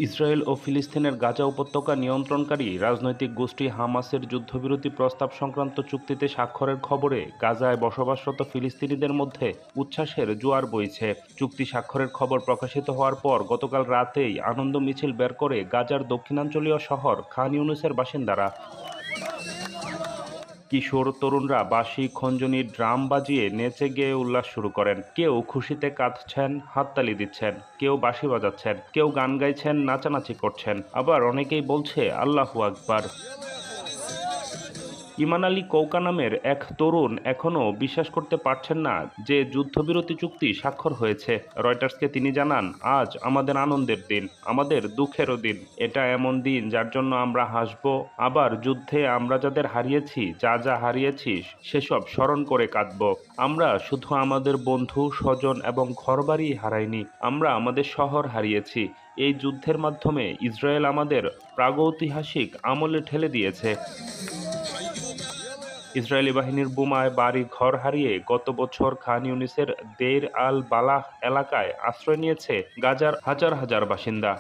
Israel ও ফিলিস্তিনের গাজা উপত্যকা নিয়ন্ত্রণকারী রাজনৈতিক গোষ্ঠী হামাসের যুদ্ধবিরতি প্রস্তাব সংক্রান্ত চুক্তিতে স্বাক্ষরের খবরে গাজায় বসবাসরত ফিলিস্তিনিদের মধ্যে উচ্ছ্বাসের জোয়ার বইছে। চুক্তি স্বাক্ষরের খবর প্রকাশিত হওয়ার পর গতকাল রাতেই আনন্দ মিছিল বের করে গাজার দক্ষিণাঞ্চলীয় শহর খান ইউনুসের বাসিন্দারা। কিশোর তরুণরা বাঁশি, খঞ্জনি, ড্রাম বাজিয়ে নেচে গেয়ে উল্লাস শুরু করেন। কেউ খুশিতে কাঁদছেন, হাততালি দিচ্ছেন, কেউ বাঁশি বাজাচ্ছেন, কেউ গান গাইছেন, নাচানাচি করছেন, আবার অনেকেই বলছে আল্লাহু আকবার। ইমান আলী কৌকা নামের এক তরুণ এখনও বিশ্বাস করতে পারছেন না যে যুদ্ধবিরতি চুক্তি স্বাক্ষর হয়েছে। রয়টার্সকে তিনি জানান, আজ আমাদের আনন্দের দিন, আমাদের দুঃখেরও দিন। এটা এমন দিন যার জন্য আমরা হাসব, আবার যুদ্ধে আমরা যাদের হারিয়েছি, যা যা হারিয়েছি সেসব স্মরণ করে কাঁদব। আমরা শুধু আমাদের বন্ধু, স্বজন এবং ঘরবাড়ি হারাইনি, আমরা আমাদের শহর হারিয়েছি। এই যুদ্ধের মাধ্যমে ইসরায়েল আমাদের প্রাগৈতিহাসিক আমলে ঠেলে দিয়েছে। ইসরায়েলি বাহিনীর বোমায় বাড়ি ঘর হারিয়ে গত বছর খান ইউনিসের দেইর আল বালাহ এলাকায় আশ্রয় নিয়েছে গাজার হাজার হাজার বাসিন্দা।